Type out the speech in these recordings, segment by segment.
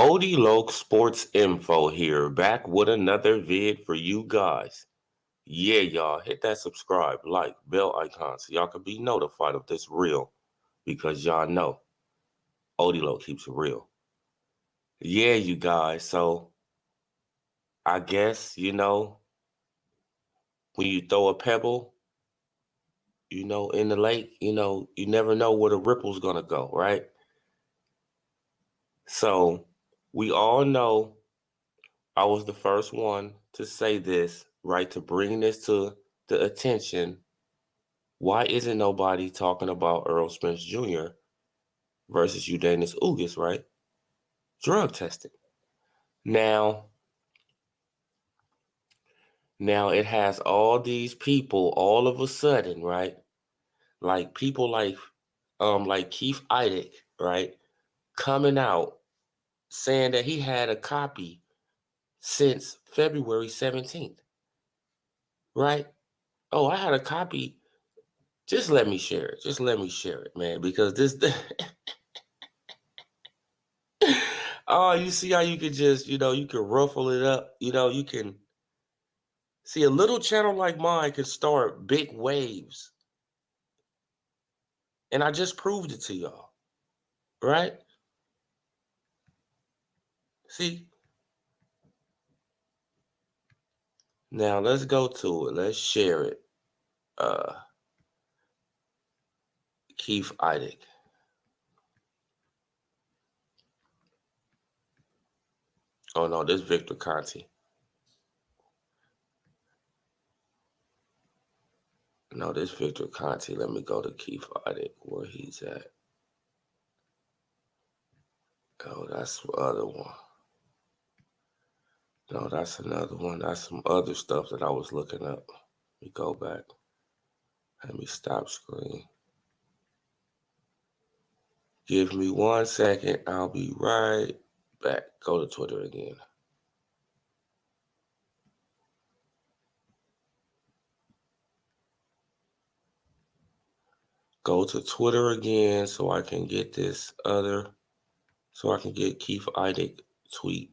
Odie Sports Info here, back with another vid for you guys. Yeah, y'all, hit that subscribe, like, bell icon so y'all can be notified of this real because y'all know Odie keeps it real. Yeah, you guys, so I guess, when you throw a pebble, in the lake, you never know where the ripple's gonna go, right? So we all know I was the first one to say this, right? To bring this to the attention. Why isn't nobody talking about Earl Spence Jr. versus Ugas, right? Drug testing. Now, now it has all these people all of a sudden, right? Like people like Keith Idec, right? Coming out saying that he had a copy since February 17th, right? Oh, I had a copy. Just let me share it. Just let me share it, man, because this oh, you see how you can just, you can ruffle it up. You can see a little channel like mine can start big waves. And I just proved it to y'all, right? See? Now let's go to it. Let's share it. Keith Idec. Oh no, this Victor Conte. No, this Victor Conte. Let me go to Keith Idec where he's at. Oh, that's the other one. No, that's another one. That's some other stuff that I was looking up. Let me go back. Let me stop screen. Give me 1 second. I'll be right back. Go to Twitter again. Go to Twitter again so I can get so I can get Keith Idec tweet.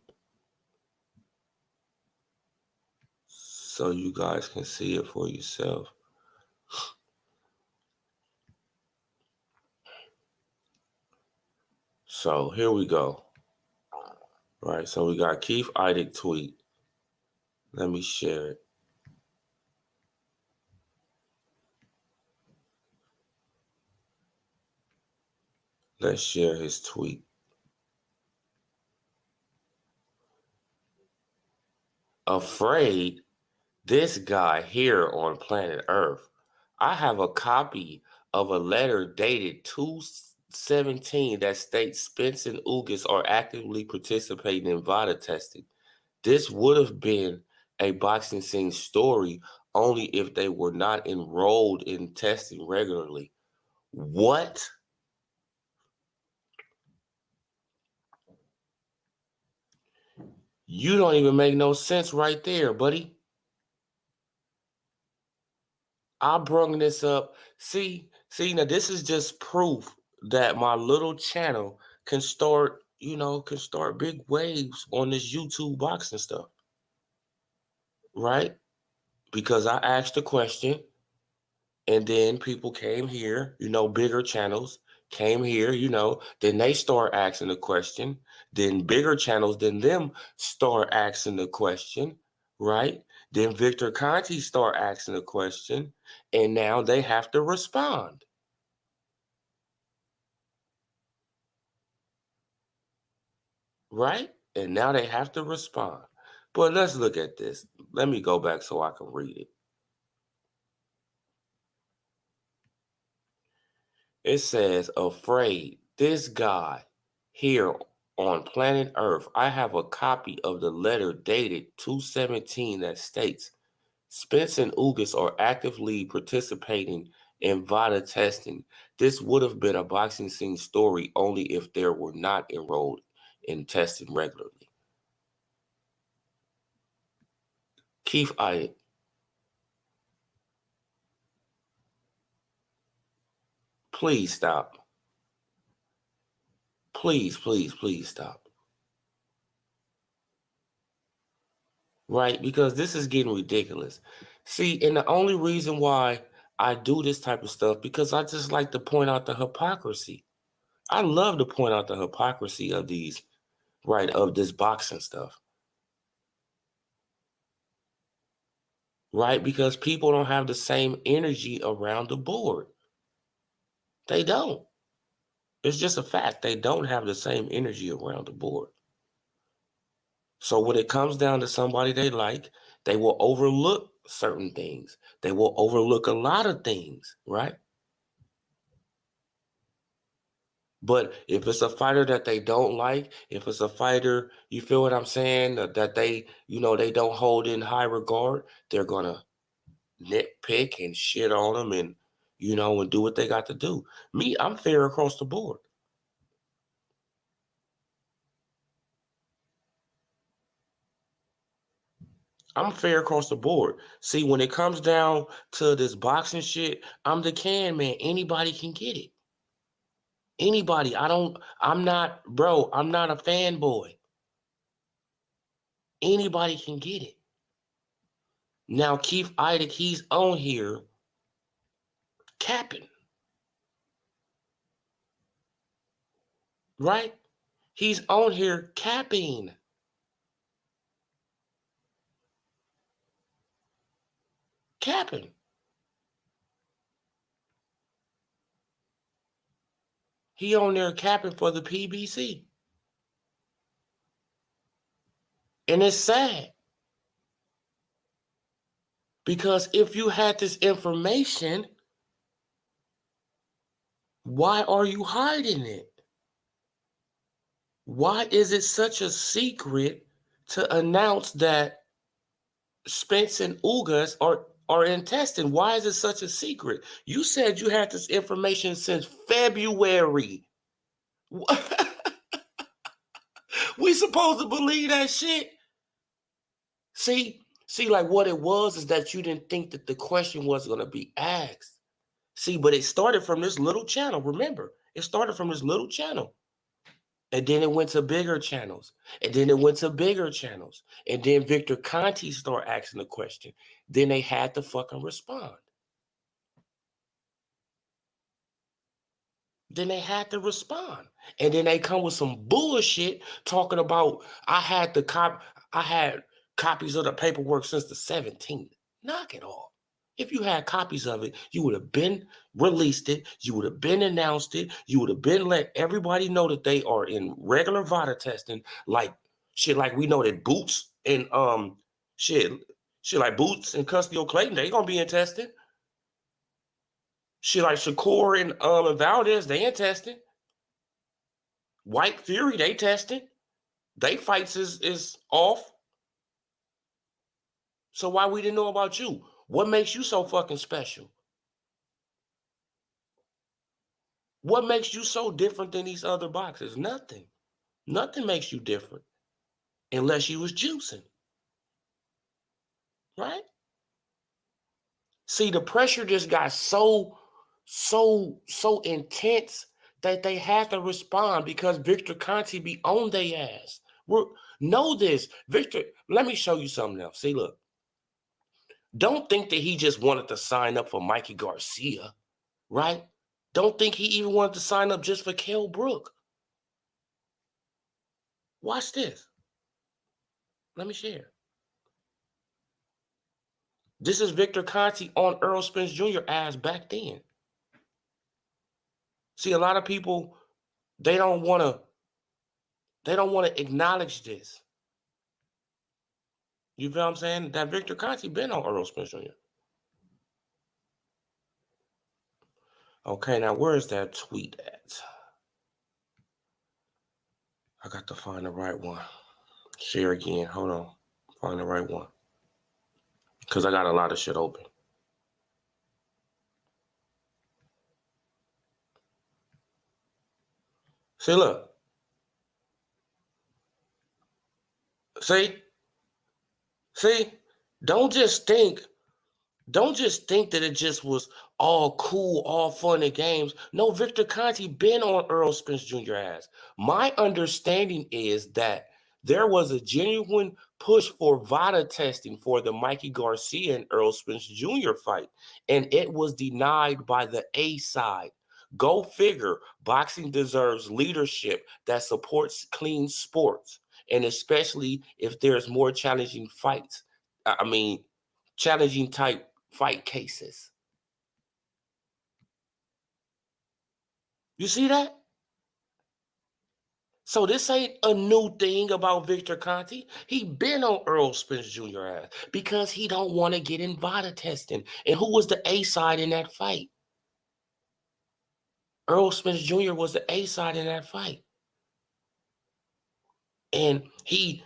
So you guys can see it for yourself. So here we go. Right, so we got Keith Idec tweet. Let me share it. Let's share his tweet. Afraid? This guy here on planet Earth. I have a copy of a letter dated 2/17 that states Spence and Ugas are actively participating in VADA testing. This would have been a boxing scene story only if they were not enrolled in testing regularly. What? You don't even make no sense right there, buddy. I brung this up. Now this is just proof that my little channel can start big waves on this YouTube boxing stuff, right? Because I asked a question and then people came here, bigger channels came here, then they start asking the question, then bigger channels than them start asking the question, right? Then Victor Conte start asking the question, and now they have to respond. Right? And now they have to respond. But let's look at this. Let me go back so I can read it. It says, afraid, this guy here on planet Earth, I have a copy of the letter dated 2/17 that states Spence and Ugas are actively participating in VADA testing. This would have been a boxing scene story only if they were not enrolled in testing regularly. Keith Idec. Please stop. Please, please, please stop. right? Because this is getting ridiculous. See, and the only reason why I do this type of stuff, because I just like to point out the hypocrisy. I love to point out the hypocrisy of these, right, of this boxing stuff, right? Because people don't have the same energy around the board. They don't. It's just a fact. They don't have the same energy around the board. So when it comes down to somebody they like, they will overlook certain things. They will overlook a lot of things, right? But if it's a fighter that they don't like, if it's a fighter, you feel what I'm saying, that they, they don't hold in high regard, they're gonna nitpick and shit on them and, and do what they got to do. Me, I'm fair across the board. I'm fair across the board. See, when it comes down to this boxing shit, I'm the can man. Anybody can get it. Anybody. I'm not, bro, I'm not a fanboy. Anybody can get it. Now, Keith Idec, he's on here capping, right? He's on here capping. Capping. He on there capping for the PBC. And it's sad. Because if you had this information, why are you hiding it? Why is it such a secret to announce that Spence and Ugas are in testing? Why is it such a secret? You said you had this information since February. We supposed to believe that shit? See, like what it was is that you didn't think that the question was going to be asked. See, but it started from this little channel. Remember, it started from this little channel. And then it went to bigger channels. And then it went to bigger channels. And then Victor Conte started asking the question. Then they had to fucking respond. Then they had to respond. And then they come with some bullshit talking about I had copies of the paperwork since the 17th. Knock it off. If you had copies of it, you would have been released it. You would have been announced it. You would have been let everybody know that they are in regular VADA testing, like shit, like we know that Boots and shit like Boots and Custio Clayton, they gonna be in testing. Shit like Shakur and Valdez, they in testing. White Fury, they testing. They fights is off. So why we didn't know about you? What makes you so fucking special? What makes you so different than these other boxers? Nothing. Nothing makes you different unless you was juicing. Right? See, the pressure just got so intense that they had to respond because Victor Conte be on their ass. Know this. Victor, let me show you something else. See, look. Don't think that he just wanted to sign up for Mikey Garcia, right? Don't think he even wanted to sign up just for Kell Brook. Watch this. Let me share. This is Victor Conte on Earl Spence Jr. ass back then. See, a lot of people, they don't want to acknowledge this. You feel what I'm saying? That Victor Conte been on Earl Spence Jr. Okay, now where's that tweet at? I got to find the right one. Share again. Hold on. Find the right one. Because I got a lot of shit open. See, look. See? Don't just think that it just was all cool, all fun and games. No, Victor Conte been on Earl Spence Jr. ass. My understanding is that There was a genuine push for VADA testing for the Mikey Garcia and Earl Spence Jr. fight, and it was denied by the A side. Go figure, boxing deserves leadership that supports clean sports, and especially if there's more challenging fights. Challenging type fight cases. You see that? So this ain't a new thing about Victor Conte. He been on Earl Spence Jr. ass because he don't want to get in VADA testing. And who was the A side in that fight? Earl Spence Jr. was the A side in that fight. And he,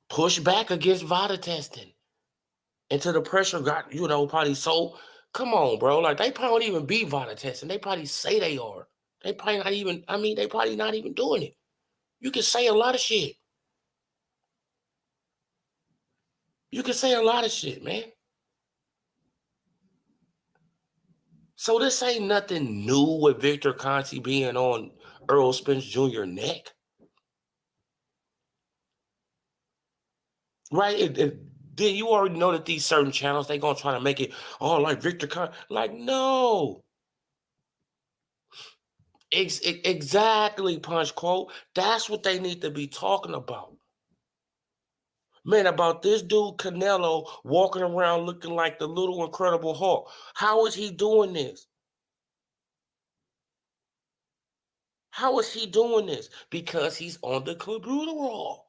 pushed back against VADA testing. Until the pressure got, probably so, come on, bro. Like, they probably don't even be VADA testing. They probably say they are. They probably not even, they probably not even doing it. You can say a lot of shit. You can say a lot of shit, man. So this ain't nothing new with Victor Conte being on Earl Spence Jr. neck. Right? Then you already know that these certain channels, they gonna try to make it, like Victor Conte. Like, no. Exactly, Punch Quote. That's what they need to be talking about. Man, about this dude Canelo walking around looking like the little Incredible Hulk. How is he doing this? How is he doing this? Because he's on the clenbuterol.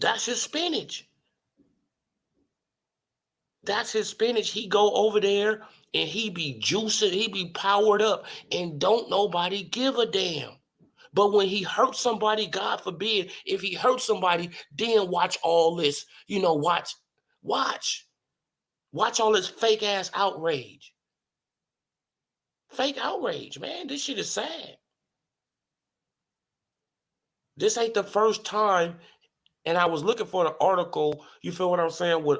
That's his spinach. That's his spinach. He go over there and he be juicing, he be powered up, and don't nobody give a damn. But when he hurts somebody, God forbid, if he hurts somebody, then watch all this, watch all this fake ass outrage. Fake outrage, man. This shit is sad. This ain't the first time, and I was looking for the article, you feel what I'm saying, with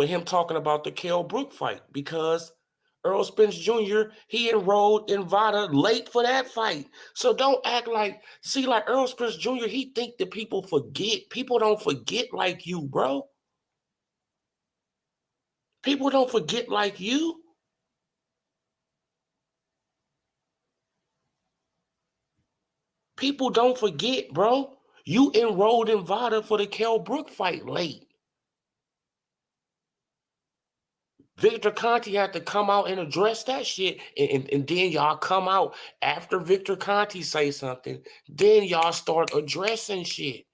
him talking about the Kell Brook fight, because Earl Spence Jr., he enrolled in VADA late for that fight. So don't act like Earl Spence Jr., he think that people forget. People don't forget like you, bro. People don't forget like you. People don't forget, bro. You enrolled in VADA for the Kell Brook fight late. Victor Conte had to come out and address that shit, and then y'all come out after Victor Conte say something, then y'all start addressing shit.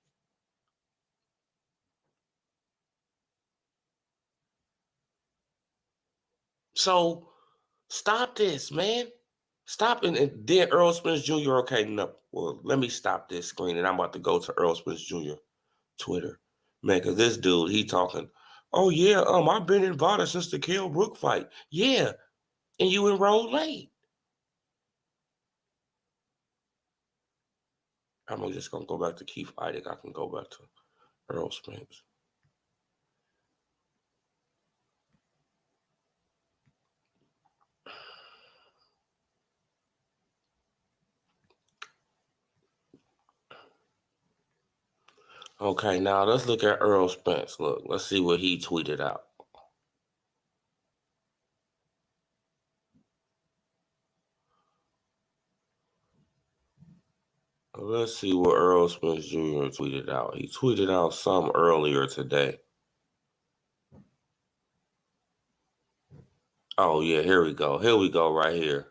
So stop this, man. Stop it. And then Earl Spence Jr., okay, no. Well, let me stop this screen, and I'm about to go to Earl Spence Jr. Twitter. Man, because this dude, he talking, oh yeah, I've been in VADA since the Kell Brook fight. Yeah, and you enrolled late. I'm just going to go back to Keith Idec. I can go back to Earl Spence. Okay, now let's look at Earl Spence. Look, let's see what he tweeted out. Let's see what Earl Spence Jr. tweeted out. He tweeted out some earlier today. Oh, yeah, here we go. Here we go right here.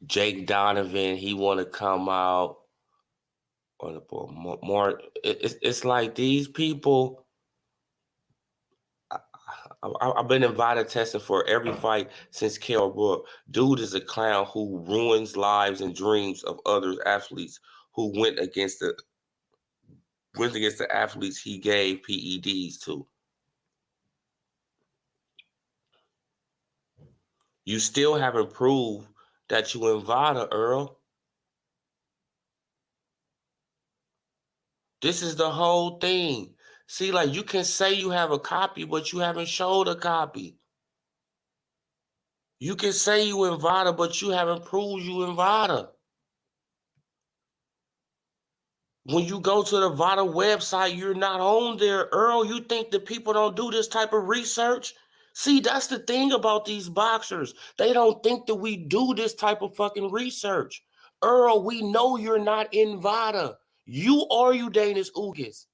Jake Donovan, he want to come out. More. It's like these people. I've been invited testing for every fight since Kell Brook. Dude is a clown who ruins lives and dreams of other athletes who went against the athletes he gave PEDs to. You still haven't proved that you in VADA, Earl. This is the whole thing. See, like, you can say you have a copy, but you haven't showed a copy. You can say you in VADA, but you haven't proved you in VADA. When you go to the VADA website, you're not on there, Earl. You think that people don't do this type of research? See, that's the thing about these boxers. They don't think that we do this type of fucking research. Earl, we know you're not in VADA. You are Ugas Ugas.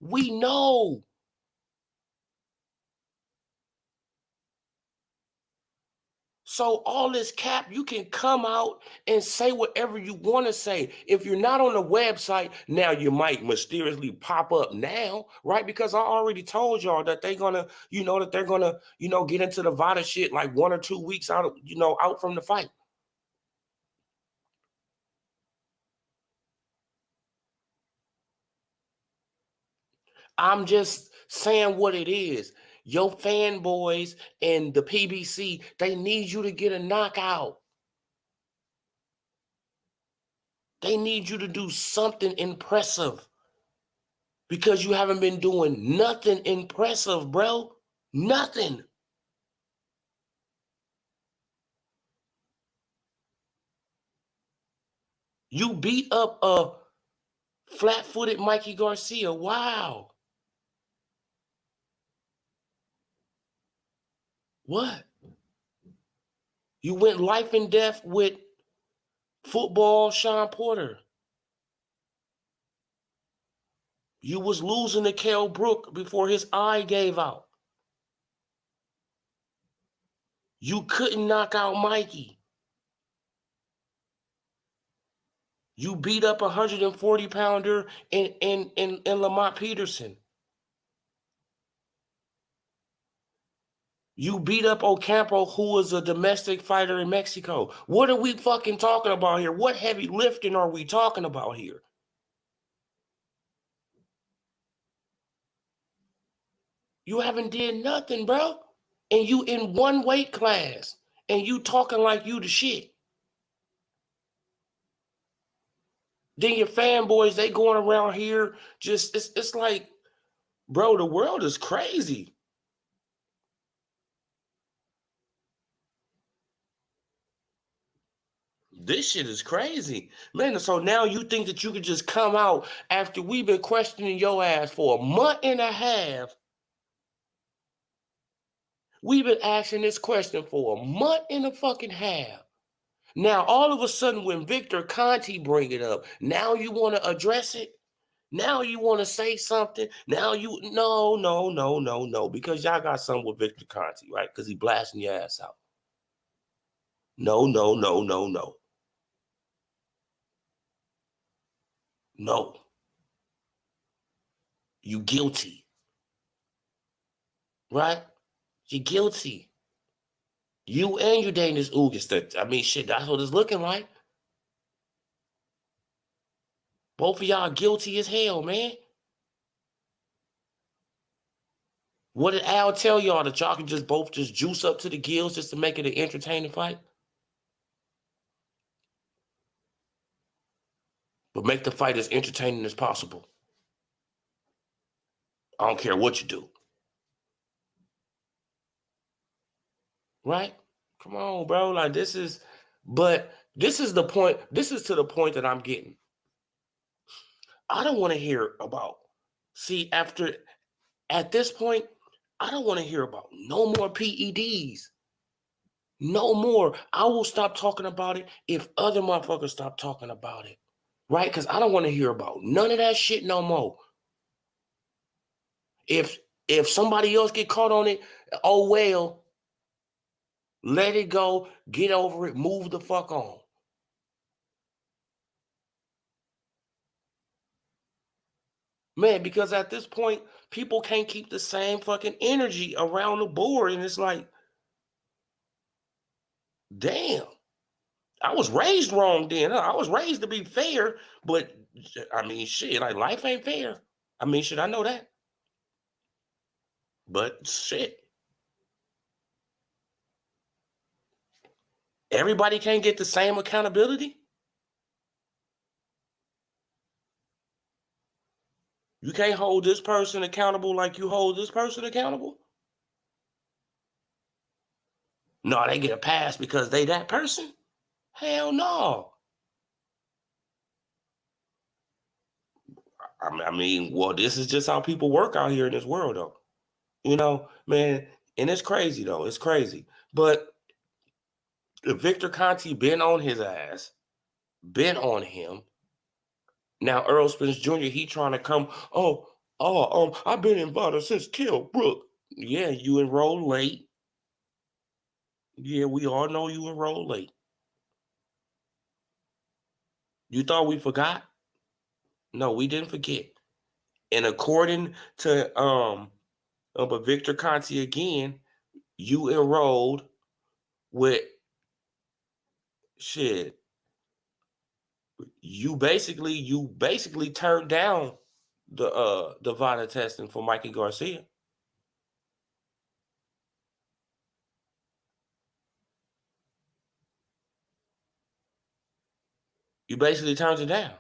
We know. So all this cap, you can come out and say whatever you want to say. If you're not on the website, now you might mysteriously pop up now, right? Because I already told y'all that they're gonna, get into the VADA shit like 1 or 2 weeks out, out from the fight. I'm just saying what it is. Your fanboys and the PBC, they need you to get a knockout. They need you to do something impressive because you haven't been doing nothing impressive, bro. Nothing. You beat up a flat-footed Mikey Garcia. Wow. What? You went life and death with football Sean Porter. You was losing to Kell Brook before his eye gave out. You couldn't knock out Mikey. You beat up a 140-pounder in Lamont Peterson. You beat up Ocampo, who was a domestic fighter in Mexico. What are we fucking talking about here? What heavy lifting are we talking about here? You haven't did nothing, bro. And you in one weight class. And you talking like you the shit. Then your fanboys, they going around here just, it's like, bro, the world is crazy. This shit is crazy. Man, so now you think that you could just come out after we've been questioning your ass for a month and a half. We've been asking this question for a month and a fucking half. Now, all of a sudden, when Victor Conte bring it up, now you want to address it? Now you want to say something? Now no, because y'all got something with Victor Conte, right? Because he blasting your ass out. No. No. You guilty. Right? You're guilty. You and your Danish Ugas. I mean, shit, that's what it's looking like. Both of y'all guilty as hell, man. What did Al tell y'all, that y'all can just both just juice up to the gills just to make it an entertaining fight? But make the fight as entertaining as possible. I don't care what you do. Right? Come on, bro. Like but this is the point. This is to the point that I'm getting. I don't want to hear about, at this point, I don't want to hear about no more PEDs. No more. I will stop talking about it if other motherfuckers stop talking about it. Right? Because I don't want to hear about none of that shit no more. If somebody else get caught on it, oh well, let it go, get over it, move the fuck on. Man, because at this point, people can't keep the same fucking energy around the board. And it's like, damn, I was raised wrong then. I was raised to be fair, but I mean, shit, like life ain't fair. I mean, shit, I know that. But shit, everybody can't get the same accountability. You can't hold this person accountable like you hold this person accountable. No, they get a pass because they that person? Hell no. I mean, well, this is just how people work out here in this world, though. You know, man, and it's crazy, though. It's crazy. But Victor Conte been on his ass, been on him. Now Earl Spence Jr., he trying to come, I've been invited since Kell Brook. Yeah, you enrolled late. Yeah, we all know you enrolled late. You thought we forgot? No, we didn't forget. And according to but Victor Conte again, you enrolled with shit. You basically turned down the VADA testing for Mikey Garcia. You basically turned it down.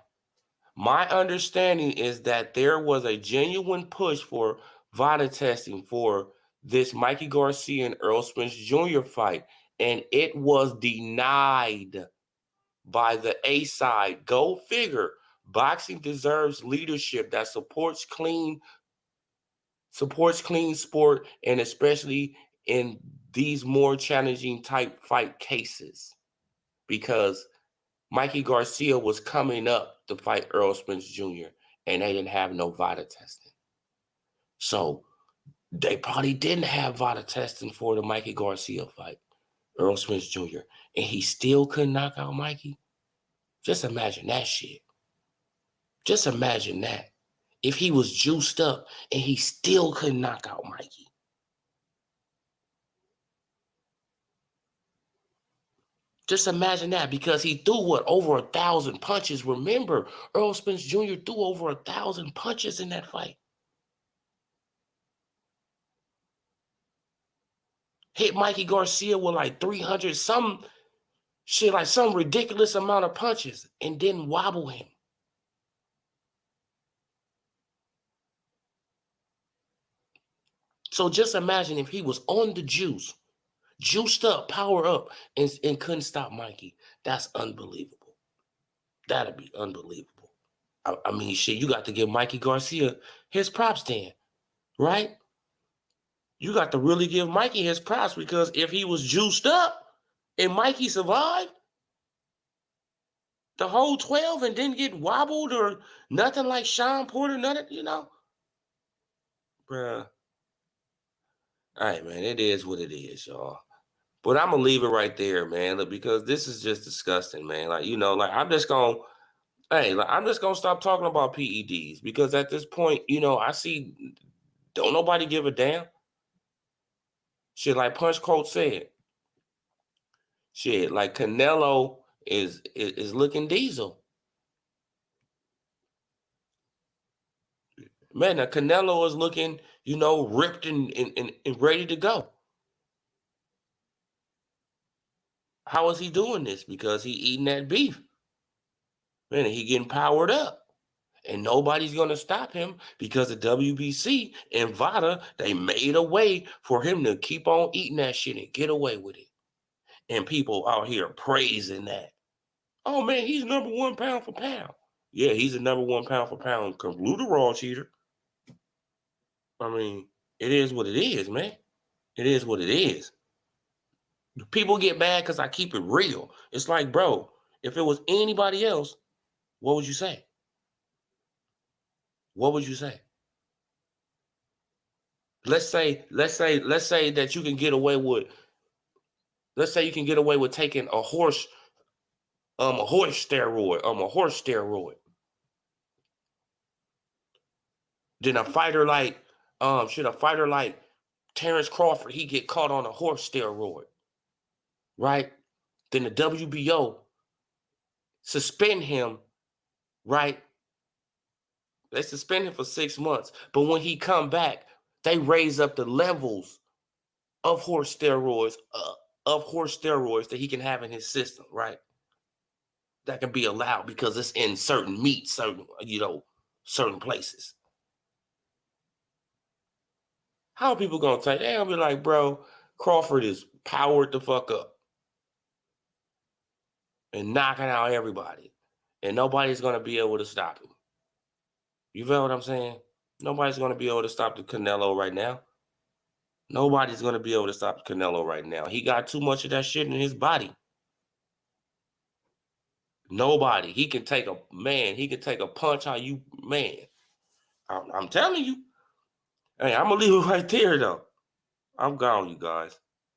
My understanding is that there was a genuine push for VADA testing for this Mikey Garcia and Earl Spence Jr. fight, and it was denied by the A side. Go figure. Boxing deserves leadership that supports clean sport, and especially in these more challenging type fight cases, because Mikey Garcia was coming up to fight Earl Spence Jr., and they didn't have no VADA testing. So they probably didn't have VADA testing for the Mikey Garcia fight, Earl Spence Jr., and he still couldn't knock out Mikey. Just imagine that shit. Just imagine that. If he was juiced up and he still couldn't knock out Mikey. Just imagine that, because he threw over 1,000 punches. Remember, Earl Spence Jr. threw over 1,000 punches in that fight. Hit Mikey Garcia with like 300, some shit, like some ridiculous amount of punches, and didn't wobble him. So just imagine if he was on the juiced up, power up, and couldn't stop Mikey. That's unbelievable. That'd be unbelievable. I mean, shit, you got to give Mikey Garcia his props then, right? You got to really give Mikey his props, because if he was juiced up and Mikey survived the whole 12 and didn't get wobbled or nothing like Sean Porter, nothing, bruh. All right, man, it is what it is, y'all. But I'm gonna leave it right there, man, because this is just disgusting, man. Like, I'm just gonna stop talking about PEDs, because at this point, I see don't nobody give a damn. Shit, like Punch Coach said, shit, like Canelo is looking diesel. Man, now Canelo is looking, ripped and ready to go. How is he doing this? Because he eating that beef. Man, he getting powered up. And nobody's going to stop him, because the WBC and VADA, they made a way for him to keep on eating that shit and get away with it. And people out here praising that. Oh, man, he's number one pound for pound. Yeah, he's the number one pound for pound raw cheater. I mean, it is what it is, man. It is what it is. People get mad because I keep it real. It's like, bro, if it was anybody else, what would you say? What would you say? Let's say that you can get away with. Let's say you can get away with taking a horse steroid. Then a fighter like Terrence Crawford, he get caught on a horse steroid, right? Then the WBO suspend him, right? They suspend him for 6 months, but when he come back, they raise up the levels of horse steroids that he can have in his system, right? That can be allowed because it's in certain meats, certain places. How are people gonna take? They're gonna be like, bro, Crawford is powered the fuck up and knocking out everybody. And nobody's going to be able to stop him. You feel what I'm saying? Nobody's going to be able to stop the Canelo right now. Nobody's going to be able to stop Canelo right now. He got too much of that shit in his body. Nobody. He can take a punch how you, man. I'm telling you. Hey, I'm going to leave it right there, though. I'm gone, you guys.